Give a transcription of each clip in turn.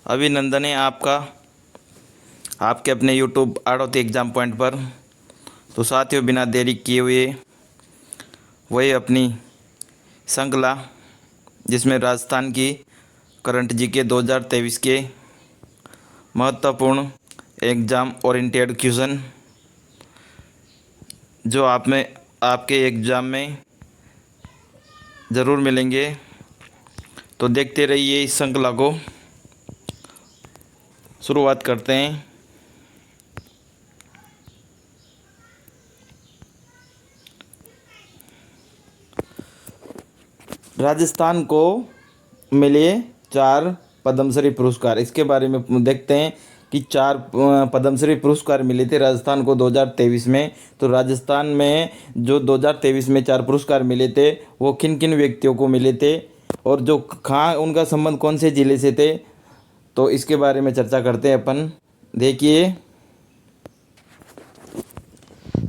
अभिनंदन है आपका आपके अपने यूट्यूब आड़ोती एग्ज़ाम पॉइंट पर। तो साथियों, बिना देरी किए हुए वही अपनी श्रृंखला जिसमें राजस्थान की करंट जीके 2023 के महत्वपूर्ण एग्ज़ाम ओरिएंटेड क्वेश्चन जो आप में आपके एग्ज़ाम में ज़रूर मिलेंगे। तो देखते रहिए इस श्रृंखला को। शुरुआत करते हैं। राजस्थान को मिले 4 पद्मश्री पुरस्कार, इसके बारे में देखते हैं कि 4 पद्मश्री पुरस्कार मिले थे राजस्थान को 2023 में। तो राजस्थान में जो 2023 में 4 पुरस्कार मिले थे वो किन किन व्यक्तियों को मिले थे और जो कहाँ उनका संबंध कौन से ज़िले से थे, तो इसके बारे में चर्चा करते हैं अपन। देखिए,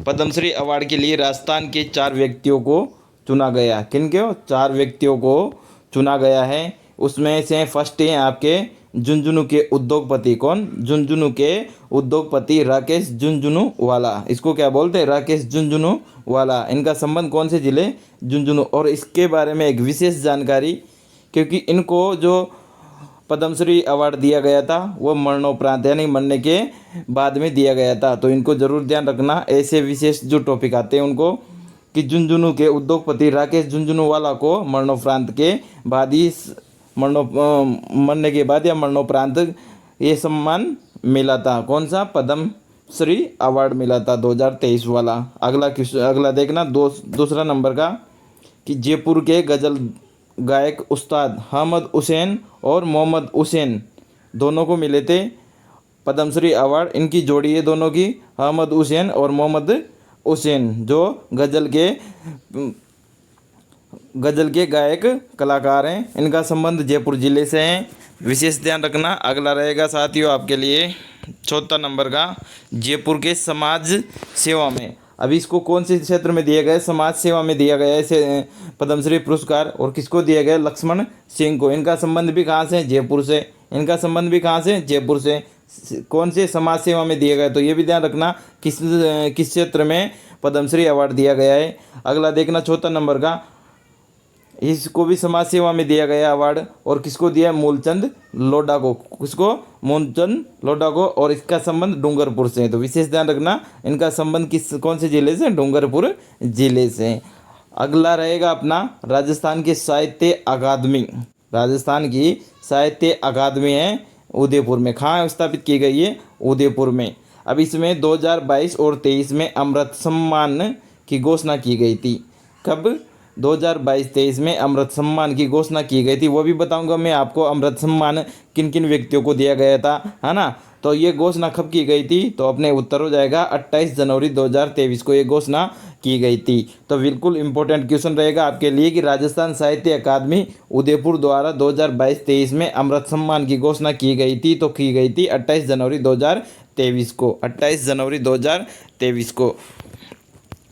पद्मश्री अवार्ड के लिए राजस्थान के 4 व्यक्तियों को चुना गया। किन के? 4 व्यक्तियों को चुना गया है। उसमें से फर्स्ट है आपके झुंझुनू के उद्योगपति। कौन? झुंझुनू के उद्योगपति राकेश झुंझुनूवाला। इसको क्या बोलते हैं? राकेश झुंझुनूवाला। इनका संबंध कौन से ज़िले? झुंझुनू। और इसके बारे में एक विशेष जानकारी, क्योंकि इनको जो पद्मश्री अवार्ड दिया गया था वो मरणोपरांत यानी मरने के बाद में दिया गया था। तो इनको ज़रूर ध्यान रखना, ऐसे विशेष जो टॉपिक आते हैं उनको, कि झुंझुनू के उद्योगपति राकेश झुंझुनूवाला को मरणोपरांत के बाद ही मरने के बाद या मरणोपरांत ये सम्मान मिला था। कौन सा? पद्मश्री अवार्ड मिला था 2023 वाला। अगला देखना, दूसरा नंबर का, कि जयपुर के गज़ल गायक उस्ताद अहमद हुसैन और मोहम्मद हुसैन दोनों को मिले थे पद्मश्री अवार्ड। इनकी जोड़ी है दोनों की, अहमद हुसैन और मोहम्मद हुसैन, जो गज़ल के गायक कलाकार हैं। इनका संबंध जयपुर ज़िले से है, विशेष ध्यान रखना। अगला रहेगा साथियों आपके लिए चौथा नंबर का, जयपुर के समाज सेवा में। अभी इसको कौन से क्षेत्र में दिया गया है? समाज सेवा में दिया गया है इसे पद्मश्री पुरस्कार। और किसको दिया गया? लक्ष्मण सिंह को। इनका संबंध भी कहाँ से? जयपुर से। इनका संबंध भी कहाँ से? जयपुर से। कौन से समाज सेवा में दिया गया? तो ये भी ध्यान रखना किस क्षेत्र में पद्मश्री अवार्ड दिया गया है। अगला देखना चौथा नंबर का, इसको भी समाज सेवा में दिया गया अवार्ड। और किसको दिया? मूलचंद लोढ़ा को। किसको? मूलचंद लोढ़ा को। और इसका संबंध डूंगरपुर से है। तो विशेष ध्यान रखना, इनका संबंध कौन से ज़िले से? डूंगरपुर ज़िले से। अगला रहेगा अपना राजस्थान की साहित्य अकादमी। राजस्थान की साहित्य अकादमी है उदयपुर में। कहाँ स्थापित की गई है? उदयपुर में। अब इसमें 2022 और 2023 में अमृत सम्मान की घोषणा की गई थी। कब? 2022-23 में अमृत सम्मान की घोषणा की गई थी। वो भी बताऊंगा मैं आपको, अमृत सम्मान किन किन व्यक्तियों को दिया गया था, है ना। तो ये घोषणा कब की गई थी? तो अपने उत्तर हो जाएगा 28 जनवरी 2023 को ये घोषणा की गई थी। तो बिल्कुल इंपॉर्टेंट क्वेश्चन रहेगा आपके लिए कि राजस्थान साहित्य अकादमी उदयपुर द्वारा 2022-23 में अमृत सम्मान की घोषणा की गई थी। तो की गई थी 28 जनवरी 2023 को। 28 जनवरी 2023 को।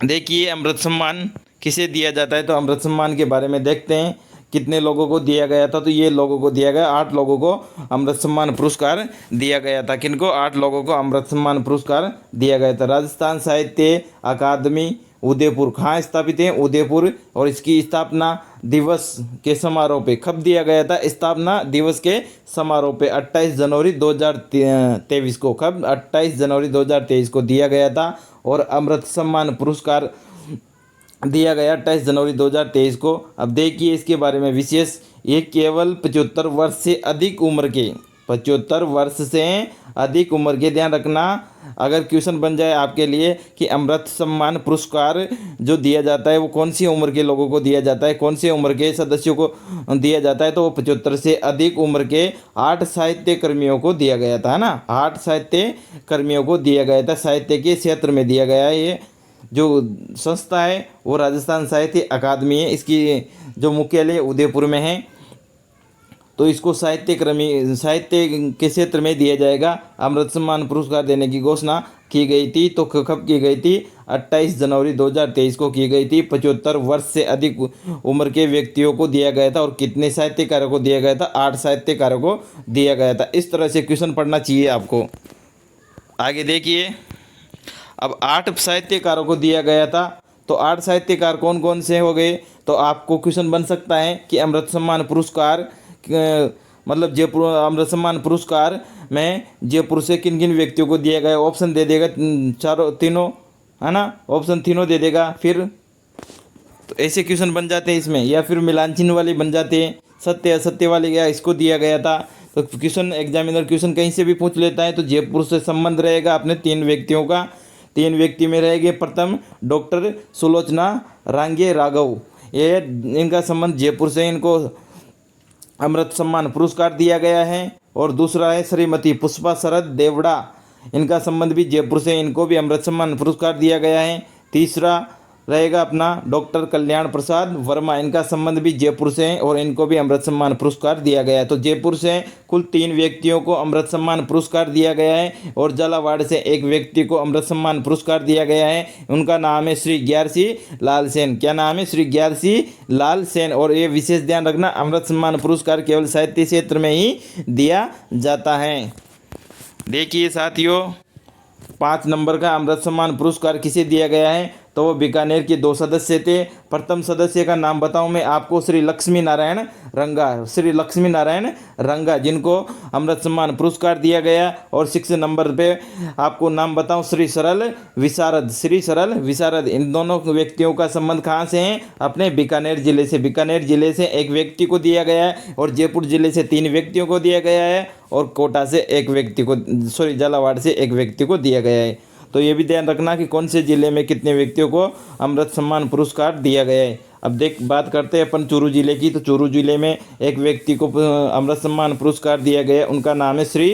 देखिए, अमृत सम्मान किसे दिया जाता है? तो अमृत सम्मान के बारे में देखते हैं कितने लोगों को दिया गया था। तो ये लोगों को दिया गया, 8 लोगों को अमृत सम्मान पुरस्कार दिया गया था। किनको? 8 लोगों को अमृत सम्मान पुरस्कार दिया गया था। राजस्थान साहित्य अकादमी उदयपुर कहाँ स्थापित है? उदयपुर। और इसकी स्थापना दिवस के समारोह पे कब दिया गया था? स्थापना दिवस के समारोह पे 28 जनवरी 2023 को। कब? 28 जनवरी 2023 को दिया गया था। और अमृत सम्मान पुरस्कार दिया गया 28 जनवरी 2023 को। अब देखिए इसके बारे में विशेष, ये केवल 75 वर्ष से अधिक उम्र के, 75 वर्ष से अधिक उम्र के, ध्यान रखना अगर क्वेश्चन बन जाए आपके लिए कि अमृत सम्मान पुरस्कार जो दिया जाता है वो कौन सी उम्र के लोगों को दिया जाता है, कौन से उम्र के सदस्यों को दिया जाता है, तो वो 75 से अधिक उम्र के 8 साहित्य कर्मियों को दिया गया था, है ना। 8 साहित्य कर्मियों को दिया गया था। साहित्य के क्षेत्र में दिया गया है। ये जो संस्था है वो राजस्थान साहित्य अकादमी है। इसकी जो मुख्यालय उदयपुर में है। तो इसको साहित्य के क्षेत्र में दिया जाएगा। अमृत सम्मान पुरस्कार देने की घोषणा की गई थी, तो कब की गई थी? 28 जनवरी 2023 को की गई थी। 75 वर्ष से अधिक उम्र के व्यक्तियों को दिया गया था। और कितने साहित्यकारों को दिया गया था? 8 साहित्यकारों को दिया गया था। इस तरह से क्वेश्चन पढ़ना चाहिए आपको। आगे देखिए, अब 8 साहित्यकारों को दिया गया था, तो 8 साहित्यकार कौन कौन से हो गए? तो आपको क्वेश्चन बन सकता है कि अमृत सम्मान पुरस्कार मतलब जयपुर अमृत सम्मान पुरस्कार में जयपुर से किन किन व्यक्तियों को दिया गया? ऑप्शन दे देगा, तीनों, है ना, ऑप्शन तीनों दे देगा। फिर तो ऐसे क्वेश्चन बन जाते हैं इसमें, या फिर मिलान चिन्ह वाले बन जाते हैं, सत्य असत्य वाले क्या इसको दिया गया था। तो क्वेश्चन एग्जामिनर क्वेश्चन कहीं से भी पूछ लेता है। तो जयपुर से संबंध रहेगा अपने 3 व्यक्तियों का। 3 व्यक्ति में रहेंगे। प्रथम डॉक्टर सुलोचना रांगे राघव, ये इनका संबंध जयपुर से, इनको अमृत सम्मान पुरस्कार दिया गया है। और दूसरा है श्रीमती पुष्पा शरद देवड़ा, इनका संबंध भी जयपुर से, इनको भी अमृत सम्मान पुरस्कार दिया गया है। तीसरा रहेगा अपना डॉक्टर कल्याण प्रसाद वर्मा, इनका संबंध भी जयपुर से है और इनको भी अमृत सम्मान पुरस्कार दिया गया है। तो जयपुर से कुल 3 व्यक्तियों को अमृत सम्मान पुरस्कार दिया गया है। और झालावाड़ से 1 व्यक्ति को अमृत सम्मान पुरस्कार दिया गया है। उनका नाम है श्री ग्यारसी लाल सेन। क्या नाम है? श्री ग्यारसी लाल सेन। और ये विशेष ध्यान रखना, अमृत सम्मान पुरस्कार केवल साहित्य क्षेत्र में ही दिया जाता है। देखिए साथियों, 5 नंबर का अमृत सम्मान पुरस्कार किसे दिया गया है? तो वो बीकानेर के 2 सदस्य थे। प्रथम सदस्य का नाम बताऊं मैं आपको, श्री लक्ष्मी नारायण रंगा, श्री लक्ष्मी नारायण रंगा, जिनको अमृत सम्मान पुरस्कार दिया गया। और 6 नंबर पे आपको नाम बताऊं, श्री सरल विशारद, श्री सरल विशारद। इन दोनों व्यक्तियों का संबंध कहाँ से है? अपने बीकानेर जिले से। बीकानेर जिले से 1 व्यक्ति को दिया गया है, और जयपुर जिले से 3 व्यक्तियों को दिया गया है, और कोटा से 1 व्यक्ति को, झालावाड़ से 1 व्यक्ति को दिया गया है। तो ये भी ध्यान रखना कि कौन से जिले में कितने व्यक्तियों को अमृत सम्मान पुरस्कार दिया गया है। अब बात करते हैं अपन चूरू जिले की। तो चूरू जिले में 1 व्यक्ति को अमृत सम्मान पुरस्कार दिया गया है। उनका नाम है श्री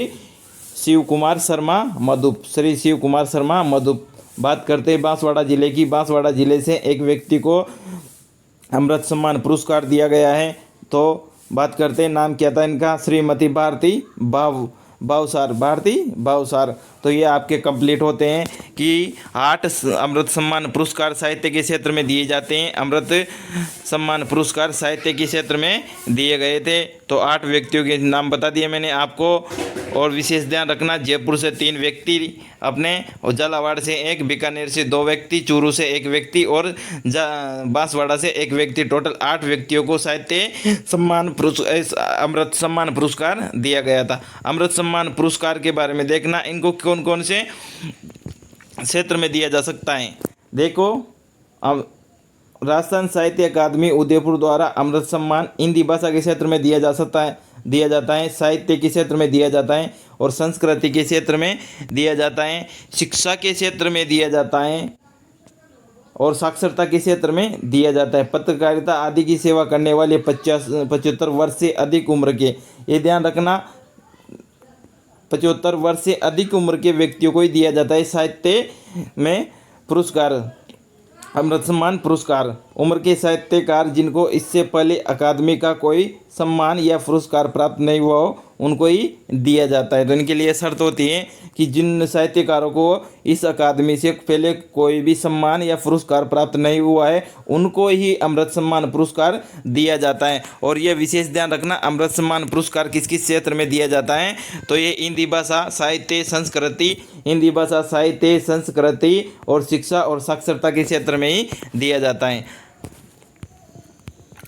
शिव कुमार शर्मा मधुप, श्री शिव कुमार शर्मा मधुप। बात करते हैं बांसवाड़ा जिले की। बांसवाड़ा जिले से 1 व्यक्ति को अमृत सम्मान पुरस्कार दिया गया है। तो बात करते हैं, नाम क्या था इनका? श्रीमती भारती भावसार, भारती भावसार। तो ये आपके कंप्लीट होते हैं कि 8 अमृत सम्मान पुरस्कार साहित्य के क्षेत्र में दिए जाते हैं। अमृत सम्मान पुरस्कार साहित्य के क्षेत्र में दिए गए थे। तो 8 व्यक्तियों के नाम बता दिए मैंने आपको। और विशेष ध्यान रखना, जयपुर से 3 व्यक्ति अपने, और झालावाड़ से 1, बीकानेर से 2 व्यक्ति, चूरू से 1 व्यक्ति और बांसवाड़ा से 1 व्यक्ति, टोटल 8 व्यक्तियों को साहित्य सम्मान अमृत सम्मान पुरस्कार दिया गया था। अमृत सम्मान पुरस्कार के बारे में देखना, इनको कौन कौन से क्षेत्र में दिया जा सकता है। देखो, अब राजस्थान साहित्य अकादमी उदयपुर द्वारा अमृत सम्मान हिंदी भाषा के क्षेत्र में दिया जाता है, साहित्य के क्षेत्र में दिया जाता है, और संस्कृति के क्षेत्र में दिया जाता है, शिक्षा के क्षेत्र में दिया जाता है, और साक्षरता के क्षेत्र में दिया जाता है। पत्रकारिता आदि की सेवा करने वाले 75 वर्ष से अधिक उम्र के, ये ध्यान रखना, 75 वर्ष से अधिक उम्र के व्यक्तियों को ही दिया जाता है साहित्य में पुरस्कार, अमृत सम्मान पुरस्कार। उम्र के साहित्यकार जिनको इससे पहले अकादमी का कोई सम्मान या पुरस्कार प्राप्त नहीं हुआ हो, उनको ही दिया जाता है। तो इनके लिए शर्त होती है कि जिन साहित्यकारों को इस अकादमी से पहले कोई भी सम्मान या पुरस्कार प्राप्त नहीं हुआ है, उनको ही अमृत सम्मान पुरस्कार दिया जाता है। और ये विशेष ध्यान रखना, अमृत सम्मान पुरस्कार किस किस क्षेत्र में दिया जाता है? तो ये हिंदी भाषा साहित्य संस्कृति, हिंदी भाषा साहित्य संस्कृति और शिक्षा और साक्षरता के क्षेत्र में ही दिया जाता है।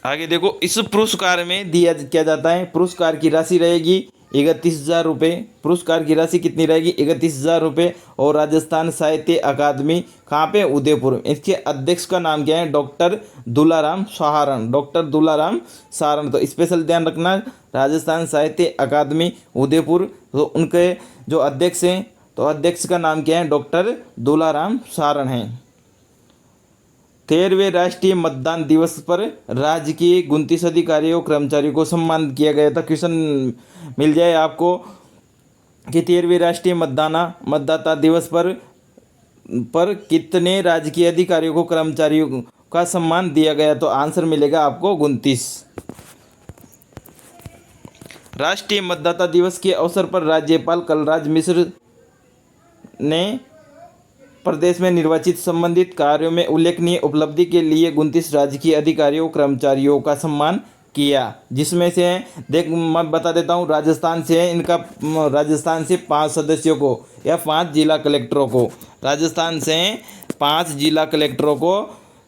आगे देखो, इस पुरस्कार में दिया क्या जाता है? पुरस्कार की राशि रहेगी 31,000 रुपये। पुरस्कार की राशि कितनी रहेगी? 31,000 रुपये। और राजस्थान साहित्य अकादमी कहाँ पे? उदयपुर। इसके अध्यक्ष का नाम क्या है? Doctor Dularam Saharan, doctor Dularam Saharan. तो स्पेशल ध्यान रखना, राजस्थान साहित्य अकादमी उदयपुर, तो उनके जो अध्यक्ष हैं, तो अध्यक्ष का नाम क्या है? डॉक्टर दुलाराम सहारण हैं। 13वें राष्ट्रीय मतदान दिवस पर राज्य के 29 अधिकारियों कर्मचारियों को सम्मानित किया गया था। क्वेश्चन मिल जाए आपको कि 13वें राष्ट्रीय मतदाता दिवस पर कितने राजकीय अधिकारियों को कर्मचारियों का सम्मान दिया गया? तो आंसर मिलेगा आपको 29। राष्ट्रीय मतदाता दिवस के अवसर पर राज्यपाल कलराज मिश्र ने प्रदेश में निर्वाचित संबंधित कार्यों में उल्लेखनीय उपलब्धि के लिए 29 राजकीय अधिकारियों कर्मचारियों का सम्मान किया, जिसमें से देख मैं बता देता हूँ, राजस्थान से 5 सदस्यों को या 5 जिला कलेक्टरों को, राजस्थान से 5 जिला कलेक्टरों को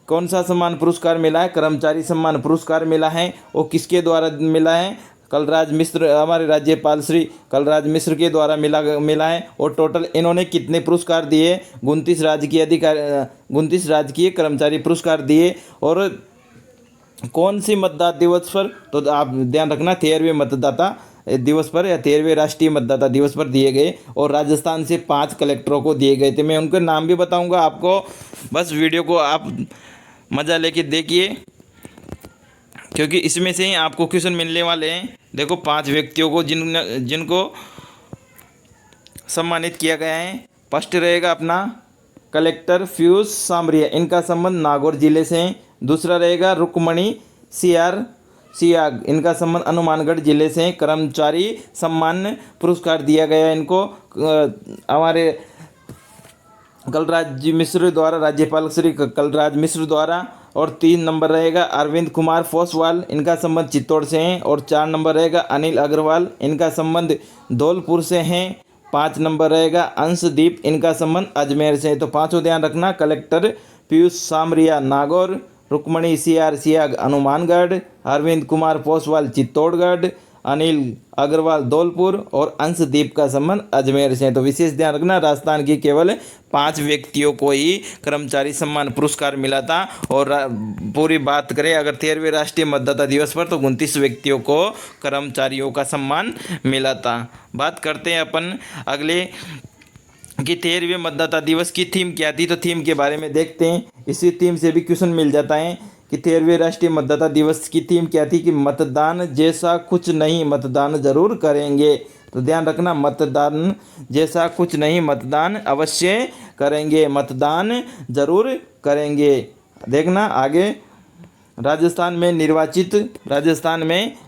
कौन सा सम्मान पुरस्कार मिला है? कर्मचारी सम्मान पुरस्कार मिला है। वो किसके द्वारा मिला है? कलराज मिश्र, हमारे राज्यपाल श्री कलराज मिश्र के द्वारा मिला है। और टोटल इन्होंने कितने पुरस्कार दिए? 29 राजकीय कर्मचारी पुरस्कार दिए। और कौन सी मतदाता दिवस पर? तो आप ध्यान रखना, 13वें मतदाता दिवस पर या 13वें राष्ट्रीय मतदाता दिवस पर दिए गए। और राजस्थान से 5 कलेक्टरों को दिए गए थे। मैं उनके नाम भी बताऊंगा आपको, बस वीडियो को आप मज़ा लेके देखिए, क्योंकि इसमें से ही आपको क्वेश्चन मिलने वाले हैं। देखो 5 व्यक्तियों को जिनको सम्मानित किया गया है। फर्स्ट रहेगा अपना कलेक्टर पीयूष सामरिया, इनका संबंध नागौर जिले से है। दूसरा रहेगा रुक्मणी सियाग, इनका संबंध हनुमानगढ़ जिले से है। कर्मचारी सम्मान पुरस्कार दिया गया इनको हमारे कलराज मिश्र द्वारा, राज्यपाल श्री कलराज मिश्र द्वारा। और 3 नंबर रहेगा अरविंद कुमार पोसवाल, इनका संबंध चित्तौड़ से हैं। और 4 नंबर रहेगा अनिल अग्रवाल, इनका संबंध धौलपुर से हैं। 5 नंबर रहेगा अंशदीप, इनका संबंध अजमेर से है। तो 5 ध्यान रखना, कलेक्टर पीयूष सामरिया नागौर, रुक्मणी सियाग हनुमानगढ़, अरविंद कुमार पोसवाल चित्तौड़गढ़, अनिल अग्रवाल धौलपुर और अंशदीप का संबंध अजमेर से है। तो विशेष ध्यान रखना, राजस्थान की केवल 5 व्यक्तियों को ही कर्मचारी सम्मान पुरस्कार मिला था। और पूरी बात करें अगर 13वें राष्ट्रीय मतदाता दिवस पर, तो 29 व्यक्तियों को कर्मचारियों का सम्मान मिला था। बात करते हैं अपन अगले कि 13वें मतदाता दिवस की थीम क्या थी। तो थीम के बारे में देखते हैं, इसी थीम से भी क्वेश्चन मिल जाता है कि 13वें राष्ट्रीय मतदाता दिवस की थीम क्या थी कि मतदान जैसा कुछ नहीं, मतदान जरूर करेंगे। तो ध्यान रखना, मतदान जैसा कुछ नहीं, मतदान अवश्य करेंगे, मतदान जरूर करेंगे। देखना आगे, राजस्थान में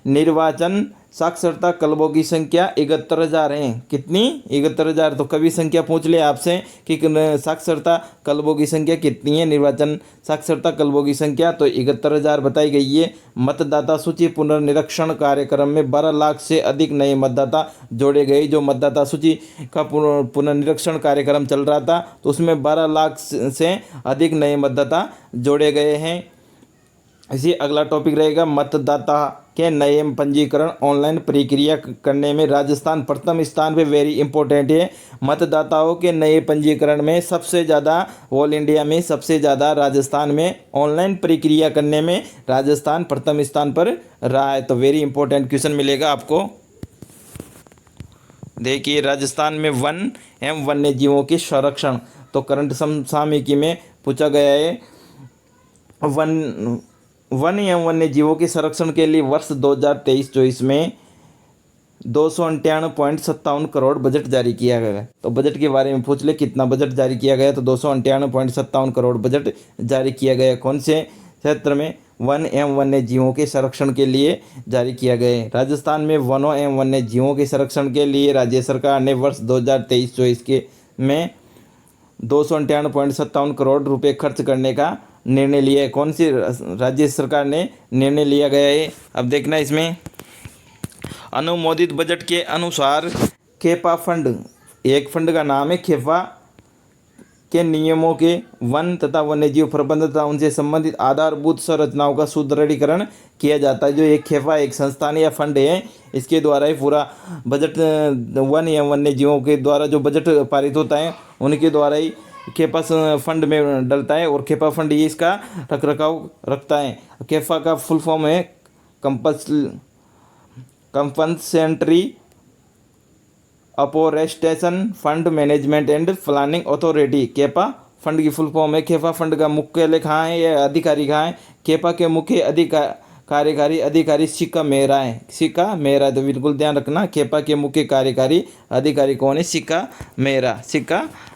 निर्वाचन साक्षरता क्लबों की संख्या 71,000 है। कितनी? 71,000। तो कभी संख्या पूछ ले आपसे कि साक्षरता क्लबों की संख्या कितनी है, निर्वाचन साक्षरता क्लबों की संख्या, तो 71,000 बताई गई है। मतदाता सूची पुनर्निरीक्षण कार्यक्रम में 12 लाख से अधिक नए मतदाता जोड़े गए। जो मतदाता सूची का पुनर्निरीक्षण कार्यक्रम चल रहा था, तो उसमें 12 लाख से अधिक नए मतदाता जोड़े गए हैं। इसी अगला टॉपिक रहेगा, मतदाता के नए पंजीकरण ऑनलाइन प्रक्रिया करने में राजस्थान प्रथम स्थान पे, वेरी इंपॉर्टेंट है। मतदाताओं के नए पंजीकरण में सबसे ज़्यादा, ऑल इंडिया में सबसे ज़्यादा राजस्थान में ऑनलाइन प्रक्रिया करने में राजस्थान प्रथम स्थान पर रहा है। तो वेरी इंपॉर्टेंट क्वेश्चन मिलेगा आपको। देखिए, राजस्थान में वन एवं वन्य जीवों के संरक्षण, तो करंट सामयिकी में पूछा गया है। वन एवं वन्य जीवों के संरक्षण के लिए वर्ष 2023-24 में 258.57 करोड़ बजट जारी किया गया। तो बजट के बारे में पूछ ले, कितना बजट जारी किया गया? तो 258.57 करोड़ बजट जारी किया गया। कौन से क्षेत्र में? वन एवं वन्य जीवों के संरक्षण के लिए जारी किया गया। राजस्थान में वनों एवं वन्य जीवों के संरक्षण के लिए राज्य सरकार ने वर्ष 2023-24 के में 258.57 करोड़ रुपये खर्च करने का निर्णय लिया है। कौन सी राज्य सरकार ने निर्णय लिया गया है? अब देखना, इसमें अनुमोदित बजट के अनुसार खेपा फंड, एक फंड का नाम है खेपा, के नियमों के वन तथा वन्यजीव प्रबंधन तथा उनसे संबंधित आधारभूत संरचनाओं का सुदृढ़ीकरण किया जाता है। जो एक खेपा एक संस्थान या फंड है, इसके द्वारा ही पूरा बजट वन या वन्य जीवों के द्वारा जो बजट पारित होता है, उनके द्वारा ही खेपा फंड में डलता है। और खेपा फंड ये इसका रखरखाव रखता है। खेपा का फुल फॉर्म है compensatory afforestation fund management and planning authority. खेपा फंड की फुल फॉर्म है। खेपा फंड का मुख्यालय कहाँ है या अधिकारी कहाँ है? खेपा के मुख्य कार्यकारी अधिकारी सिक्का मेहरा है। सिक्का मेहरा, तो बिल्कुल ध्यान रखना, खेपा के मुख्य कार्यकारी अधिकारी कौन है? सिक्का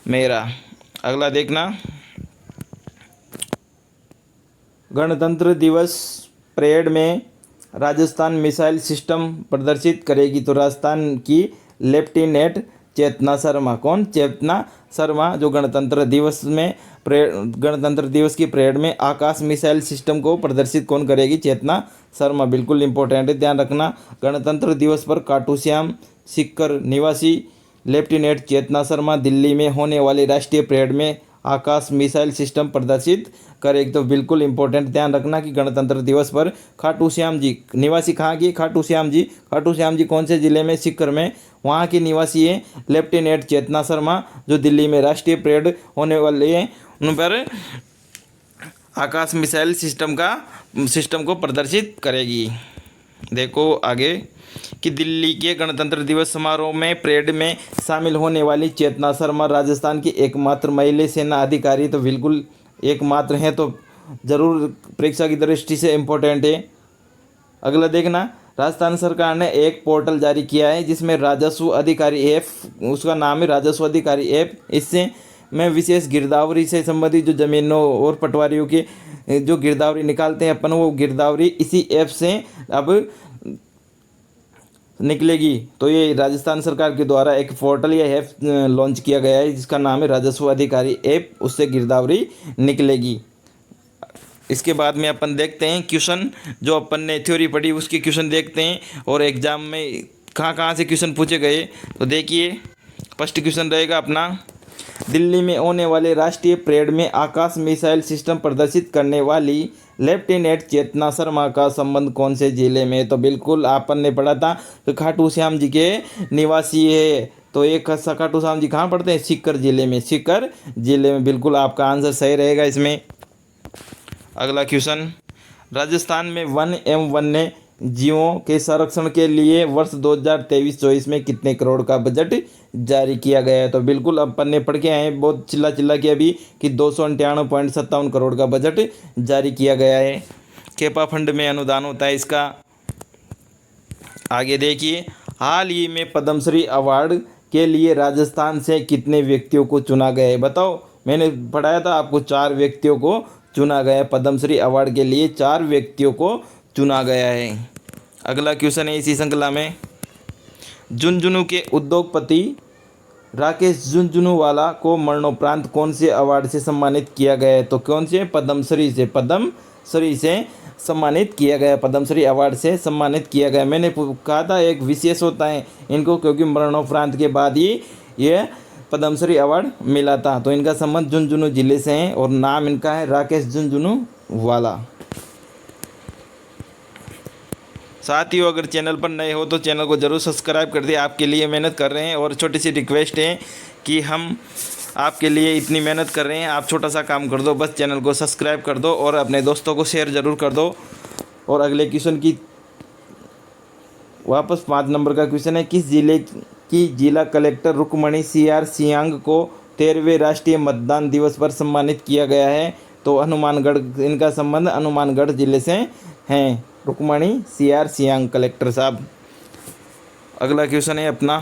मेहरा। अगला देखना, गणतंत्र दिवस परेड में राजस्थान मिसाइल सिस्टम प्रदर्शित करेगी? तो राजस्थान की लेफ्टिनेंट चेतना शर्मा। कौन? चेतना शर्मा, जो गणतंत्र दिवस की परेड में आकाश मिसाइल सिस्टम को प्रदर्शित कौन करेगी? चेतना शर्मा। बिल्कुल इंपॉर्टेंट है, ध्यान रखना। गणतंत्र दिवस पर खाटू श्याम सीकर निवासी लेफ्टिनेंट चेतना शर्मा दिल्ली में होने वाली राष्ट्रीय परेड में आकाश मिसाइल सिस्टम प्रदर्शित करेगी। तो बिल्कुल इंपॉर्टेंट, ध्यान रखना कि गणतंत्र दिवस पर खाटू श्याम जी निवासी कहाँ की? खाटू श्याम जी। खाटू श्याम जी कौन से जिले में? सीकर में। वहाँ की निवासी है लेफ्टिनेंट चेतना शर्मा, जो दिल्ली में राष्ट्रीय परेड होने वाली है उन पर आकाश मिसाइल सिस्टम को प्रदर्शित करेगी। देखो आगे कि दिल्ली के गणतंत्र दिवस समारोह में परेड में शामिल होने वाली चेतना शर्मा राजस्थान की एकमात्र महिला सेना अधिकारी। तो बिल्कुल एकमात्र हैं, तो जरूर परीक्षा की दृष्टि से इम्पोर्टेंट है। अगला देखना, राजस्थान सरकार ने एक पोर्टल जारी किया है जिसमें राजस्व अधिकारी ऐप, उसका नाम है राजस्व अधिकारी ऐप। इससे में विशेष गिरदावरी से संबंधित जो जमीनों और पटवारियों की जो गिरदावरी निकालते हैं अपन, वो गिरदावरी इसी ऐप से अब निकलेगी। तो ये राजस्थान सरकार के द्वारा एक पोर्टल या ऐप लॉन्च किया गया है जिसका नाम है राजस्व अधिकारी ऐप, उससे गिरदावरी निकलेगी। इसके बाद में अपन देखते हैं क्वेश्चन, जो अपन ने थ्योरी पढ़ी उसके क्वेश्चन देखते हैं और एग्जाम में कहाँ कहाँ से क्वेश्चन पूछे गए। तो देखिए फर्स्ट क्वेश्चन रहेगा अपना, दिल्ली में होने वाले राष्ट्रीय परेड में आकाश मिसाइल सिस्टम प्रदर्शित करने वाली लेफ्टिनेंट चेतना शर्मा का संबंध कौन से जिले में? तो बिल्कुल अपन ने पढ़ा था कि खाटू श्याम जी के निवासी है। तो एक खाटू श्याम जी कहाँ पढ़ते हैं? सीकर जिले में। सीकर जिले में, बिल्कुल आपका आंसर सही रहेगा इसमें। अगला क्वेश्चन, राजस्थान में वन एवं वन्य जीवों के संरक्षण के लिए वर्ष 2023-24 में कितने करोड़ का बजट जारी किया गया है? तो बिल्कुल अपन ने पढ़ के आए हैं, बहुत चिल्ला के अभी कि 298.57 करोड़ का बजट जारी किया गया है। केपा फंड में अनुदान होता है इसका। आगे देखिए, हाल ही में पद्मश्री अवार्ड के लिए राजस्थान से कितने व्यक्तियों को चुना गया है? बताओ, मैंने पढ़ाया था आपको 4 व्यक्तियों को चुना गया है। पद्मश्री अवार्ड के लिए 4 व्यक्तियों को चुना गया है। अगला क्वेश्चन है इसी श्रृंखला में, झुंझुनू के उद्योगपति राकेश झुंझुनूवाला को मरणोपरांत कौन से अवार्ड से सम्मानित किया गया है? तो कौन से? पद्मश्री से सम्मानित किया गया। पद्मश्री अवार्ड से सम्मानित किया गया। मैंने कहा था एक विशेष होता है इनको, क्योंकि मरणोपरांत के बाद ही ये पद्मश्री अवार्ड मिला था। तो इनका संबंध झुंझुनू जिले से है और नाम इनका है राकेश झुंझुनूवाला। साथियों, अगर चैनल पर नए हो तो चैनल को ज़रूर सब्सक्राइब कर दिए, आपके लिए मेहनत कर रहे हैं। और छोटी सी रिक्वेस्ट है कि हम आपके लिए इतनी मेहनत कर रहे हैं, आप छोटा सा काम कर दो, बस चैनल को सब्सक्राइब कर दो और अपने दोस्तों को शेयर ज़रूर कर दो। और अगले क्वेश्चन की वापस 5 नंबर का क्वेश्चन है, किस जिले की जिला कलेक्टर रुक्मणी CR सियांग को 13वें राष्ट्रीय मतदान दिवस पर सम्मानित किया गया है? तो हनुमानगढ़, इनका संबंध हनुमानगढ़ जिले से हैं, रुक्मणी CR सियांग कलेक्टर साहब। अगला क्वेश्चन है अपना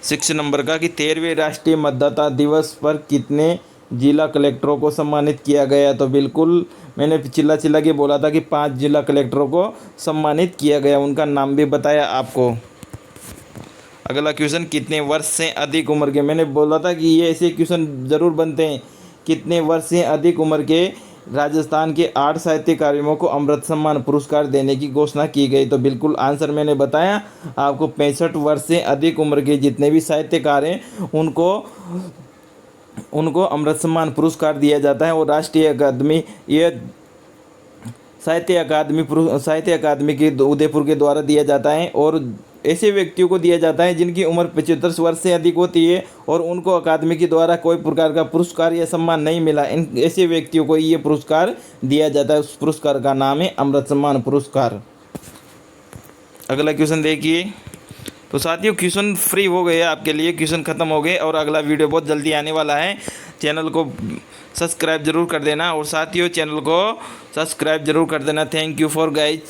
6 नंबर का कि 13वें राष्ट्रीय मतदाता दिवस पर कितने जिला कलेक्टरों को सम्मानित किया गया? तो बिल्कुल मैंने चिल्ला के बोला था कि 5 जिला कलेक्टरों को सम्मानित किया गया, उनका नाम भी बताया आपको। अगला क्वेश्चन, कितने वर्ष से अधिक उम्र के, मैंने बोला था कि ये ऐसे क्वेश्चन ज़रूर बनते हैं, कितने वर्ष से अधिक उम्र के राजस्थान के 8 साहित्यकारों को अमृत सम्मान पुरस्कार देने की घोषणा की गई? तो बिल्कुल आंसर मैंने बताया आपको, 65 वर्ष से अधिक उम्र के जितने भी साहित्यकार हैं उनको अमृत सम्मान पुरस्कार दिया जाता है। और राष्ट्रीय अकादमी, ये साहित्य अकादमी के उदयपुर के द्वारा दिया जाता है और ऐसे व्यक्तियों को दिया जाता है जिनकी उम्र 75 वर्ष से अधिक होती है और उनको अकादमी के द्वारा कोई प्रकार का पुरस्कार या सम्मान नहीं मिला, इन ऐसे व्यक्तियों को ये पुरस्कार दिया जाता है। उस पुरस्कार का नाम है अमृत सम्मान पुरस्कार। अगला क्वेश्चन देखिए। तो साथियों, क्वेश्चन फ्री हो गए आपके लिए, क्वेश्चन ख़त्म हो गए और अगला वीडियो बहुत जल्दी आने वाला है। चैनल को सब्सक्राइब जरूर कर देना और साथियों चैनल को सब्सक्राइब जरूर कर देना। Thank you for guys.